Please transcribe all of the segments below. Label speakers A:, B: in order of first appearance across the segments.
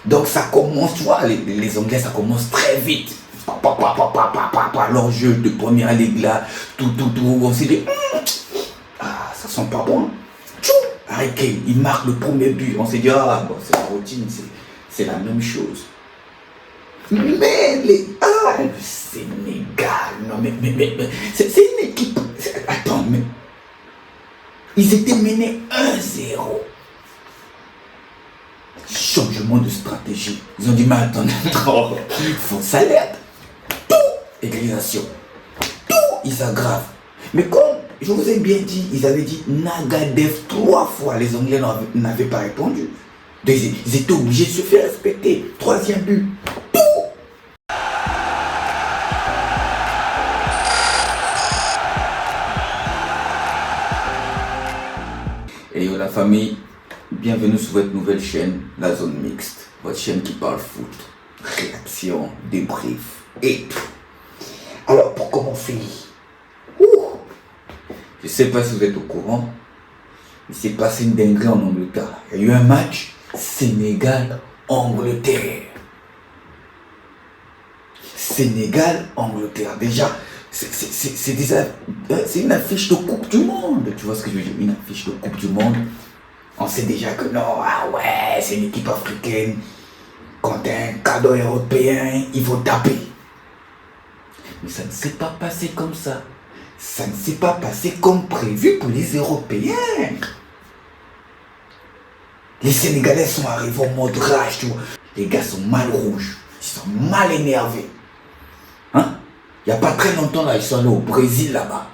A: Donc ça commence, tu vois, les Anglais, ça commence très vite. Leur jeu de première ligue là, tout, on s'est dit, ah, ça sent pas bon. Harry Kane, il marque le premier but. On s'est dit, ah, bon, c'est la routine, c'est la même chose. Mais le Sénégal, non, mais c'est une équipe. Attends, mais ils étaient menés 1-0. Changement de stratégie. Ils ont dit, mais attendez, fausse alerte. Tout, égalisation. Tout, ils aggravent. Mais comme je vous ai bien dit, ils avaient dit Nagadev 3 fois. Les Anglais n'avaient pas répondu. Donc, ils étaient obligés de se faire respecter. 3e but. Et la famille, bienvenue sur votre nouvelle chaîne, la zone mixte. Votre chaîne qui parle foot, réaction, débrief et tout. Alors pour commencer, je ne sais pas si vous êtes au courant, il s'est passé une dinguerie en Angleterre. Il y a eu un match Sénégal-Angleterre. Sénégal-Angleterre. Déjà, c'est une affiche de Coupe du Monde. Tu vois ce que je veux dire? Une affiche de Coupe du Monde. On sait déjà que non, ah ouais, c'est une équipe africaine. Quand un cadeau européen, il faut taper. Mais ça ne s'est pas passé comme ça. Ça ne s'est pas passé comme prévu pour les Européens. Les Sénégalais sont arrivés en mode rage, tu vois. Les gars sont mal rouges. Ils sont mal énervés. Hein? Il n'y a pas très longtemps, là, ils sont allés au Brésil, là-bas.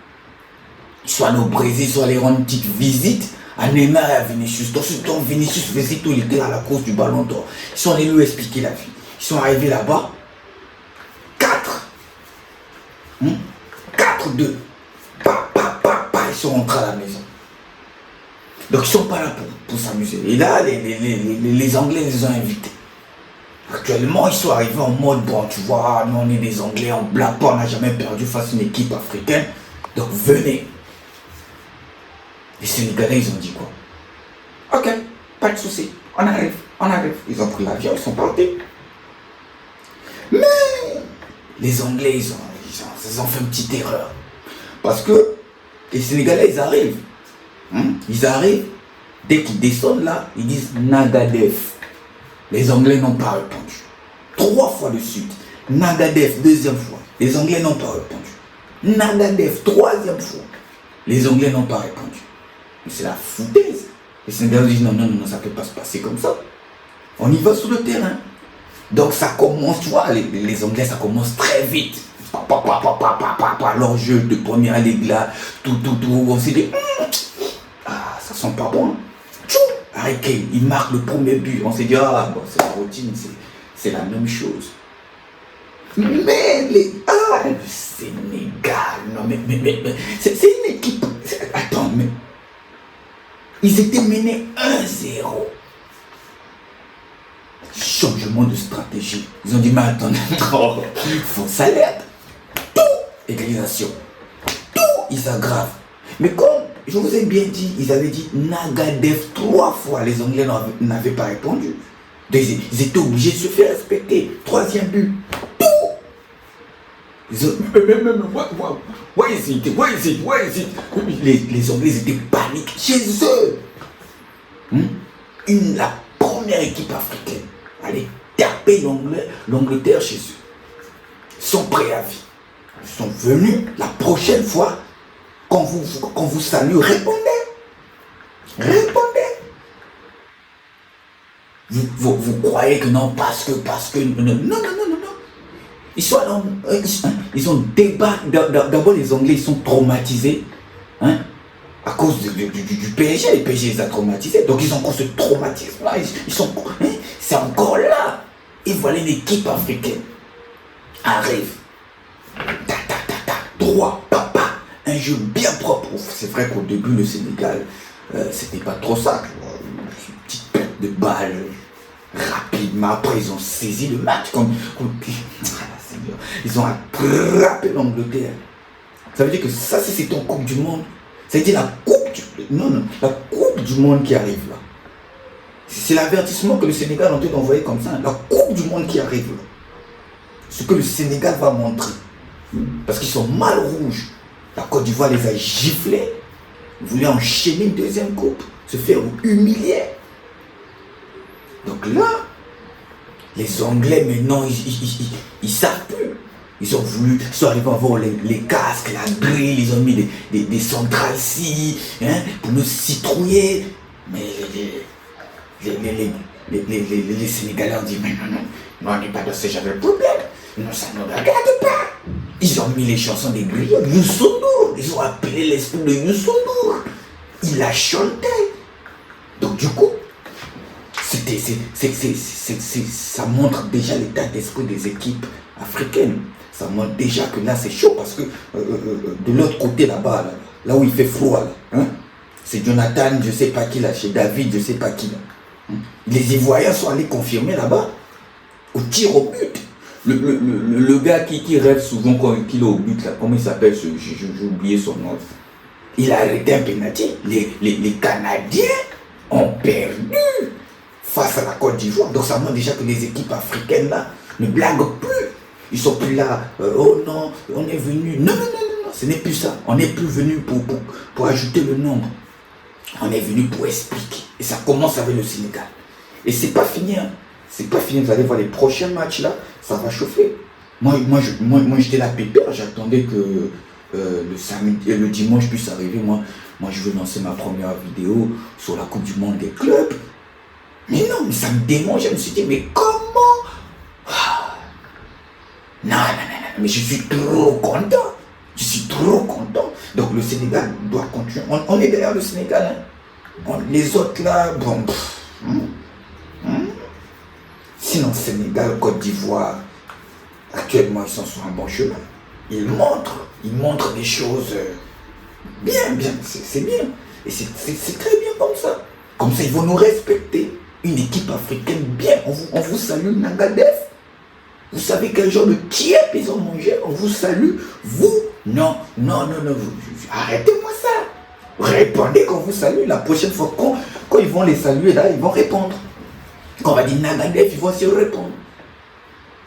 A: Ils sont allés au Brésil, ils sont allés rendre une petite visite à Neymar et à Vinicius. Donc Vinicius faisait tout l'été à la course du Ballon d'Or. Ils sont allés lui expliquer la vie. Ils sont arrivés là-bas. 4-2. Ils sont rentrés à la maison. Donc ils ne sont pas là pour s'amuser. Et là, les Anglais les ont invités. Actuellement, ils sont arrivés en mode, bon, tu vois, nous on est des Anglais, on blague pas, on n'a jamais perdu face à une équipe africaine. Donc venez. Les Sénégalais, ils ont dit quoi? Ok, pas de souci, on arrive. Ils ont pris l'avion, ils sont partis. Mais les Anglais, ils ont fait une petite erreur. Parce que les Sénégalais, ils arrivent. Ils arrivent, dès qu'ils descendent là, ils disent Nagadev. Les Anglais n'ont pas répondu. 3 fois de suite. Nagadev, 2e fois. Les Anglais n'ont pas répondu. Nagadev, 3e fois. Les Anglais n'ont pas répondu. Mais c'est la foutaise. Les Sénégalais disent non, ça ne peut pas se passer comme ça. On y va sur le terrain. Donc ça commence, tu vois, les Anglais, ça commence très vite. Leur jeu de première ligue là, tout, on s'est dit, ah, ça sent pas bon. Harry Kane, il marque le premier but. On s'est dit, ah, bon, c'est la routine, c'est la même chose. Mais le Sénégal, non, mais c'est une équipe. Attends, mais ils étaient menés 1-0. Changement de stratégie. Ils ont dit, mais attendez, fausse alerte. Tout, égalisation. Tout, ils aggravent. Mais comme je vous ai bien dit, ils avaient dit Nagadev 3 fois. Les Anglais n'avaient pas répondu. Donc, ils étaient obligés de se faire respecter. 3e but. Tout. Ils ont, where is it? Les Anglais étaient paniqués chez eux. La première équipe africaine allait taper l'Angleterre chez eux. Sans préavis. Ils sont venus la prochaine fois. Quand vous salue, répondez. Vous croyez que non, parce que, non. Ils ont débat. D'abord, les Anglais, ils sont traumatisés. À cause du PSG. Le PSG les a traumatisés. Donc, ils ont encore ce traumatisme-là. C'est encore là. Et voilà une équipe africaine. Arrive. Droit, un jeu bien propre. C'est vrai qu'au début, le Sénégal, c'était pas trop ça. Une petite perte de balle rapidement. Après, ils ont saisi le match. Ils ont attrapé l'Angleterre. Ça veut dire que ça, c'est en Coupe du Monde. Ça veut dire la Coupe du Monde qui arrive là. C'est l'avertissement que le Sénégal est en train d'envoyer comme ça. La Coupe du Monde qui arrive là. Ce que le Sénégal va montrer. Parce qu'ils sont mal rouges. La Côte d'Ivoire les a giflés. Ils voulaient enchaîner une deuxième coupe. Se faire humilier. Donc là, les Anglais maintenant, ils savent plus. Ils ont voulu, ils sont arrivés à avoir les casques, la grille, ils ont mis des centrales ici, hein, pour nous citrouiller. Mais les Sénégalais ont dit, mais non, on n'est pas dans ce genre de problème. Non, ça ne nous regarde pas. Ils ont mis les chansons des griots, Youssou N'Dour. Ils ont appelé l'esprit de Youssou N'Dour. Il a chanté. Donc du coup, ça montre déjà l'état d'esprit des équipes africaines. Ça montre déjà que là c'est chaud parce que de l'autre côté là-bas, là où il fait froid, là, hein, c'est Jonathan, je sais pas qui là, chez David, je sais pas qui là. Hein. Les Ivoiriens sont allés confirmer là-bas, au tir au but. Le gars qui rêve souvent qu'il est au but là, comment il s'appelle, j'ai oublié son nom. Il a arrêté un penalty. Les Canadiens ont perdu face à la Côte d'Ivoire. Donc ça montre déjà que les équipes africaines là ne blaguent plus. Ils sont plus là, oh non, on est venu. Non, ce n'est plus ça. On n'est plus venu pour ajouter le nombre. On est venu pour expliquer. Et ça commence avec le Sénégal. Et c'est pas fini. Hein. C'est pas fini. Vous allez voir les prochains matchs là, ça va chauffer. Moi j'étais là pépère, j'attendais que le dimanche puisse arriver. Moi, je veux lancer ma première vidéo sur la Coupe du Monde des clubs. Mais non, mais ça me démange. Je me suis dit, mais comment? Non, mais je suis trop content. Je suis trop content. Donc le Sénégal doit continuer. On est derrière le Sénégal. Hein. Les autres là, bon. Sinon, Sénégal, Côte d'Ivoire, actuellement, ils sont sur un bon chemin. Ils montrent des choses bien, c'est bien. Et c'est très bien comme ça. Comme ça, ils vont nous respecter. Une équipe africaine bien. On vous salue, Nagadef. Vous savez quel genre de tiep ils ont mangé? On vous salue. Vous, non, arrêtez-moi ça. Répondez quand vous salue. La prochaine fois, quand ils vont les saluer, là, ils vont répondre. Quand on va dire Nagadef, ils vont se répondre.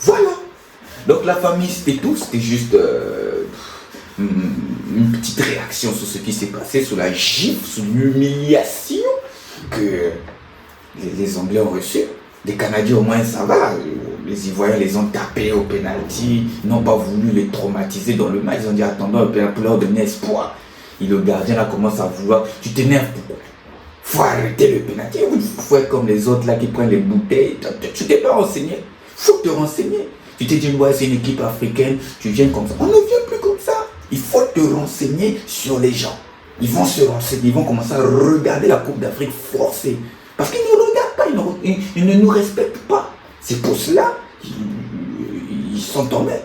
A: Voilà. Donc la famille, c'était tout. C'était juste une petite réaction sur ce qui s'est passé, sur la gifle, sur l'humiliation que les Anglais ont reçu. Les Canadiens, au moins, ça va. Les Ivoiriens les ont tapés au pénalty. Ils n'ont pas voulu les traumatiser dans le match. Ils ont dit, attendons, pour leur donner espoir. Et le gardien, là, commence à vouloir. Tu t'énerves pourquoi? Faut arrêter le pénalty. Il faut être comme les autres, là, qui prennent les bouteilles. Tu t'es pas renseigné. Faut te renseigner. Tu t'es dit, ouais, c'est une équipe africaine. Tu viens comme ça. On ne vient plus comme ça. Il faut te renseigner sur les gens. Ils vont se renseigner. Ils vont commencer à regarder la Coupe d'Afrique forcée. Parce qu'ils ne regardent pas, ils ne nous respectent pas. C'est pour cela qu'ils sont tombés.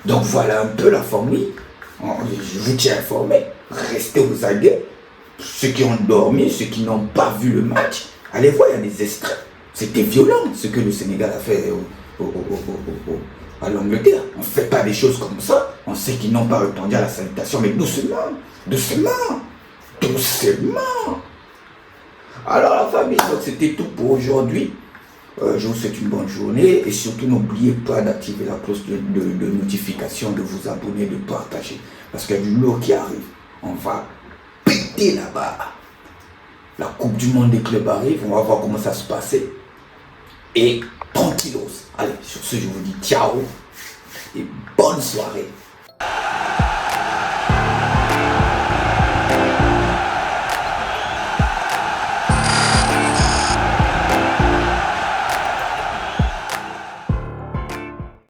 A: Donc voilà un peu la famille. Je vous tiens informé. Restez aux aguets. Ceux qui ont dormi, ceux qui n'ont pas vu le match, allez voir, il y a des extraits. C'était violent ce que le Sénégal a fait à l'Angleterre. On ne fait pas des choses comme ça. On sait qu'ils n'ont pas répondu à la salutation, mais doucement. Alors la famille, c'était tout pour aujourd'hui. Je vous souhaite une bonne journée et surtout n'oubliez pas d'activer la cloche de notification, de vous abonner, de partager. Parce qu'il y a du lourd qui arrive. On va péter là-bas. La Coupe du Monde des clubs arrive, on va voir comment ça se passe. Et tranquillos. Allez, sur ce, je vous dis ciao et bonne soirée.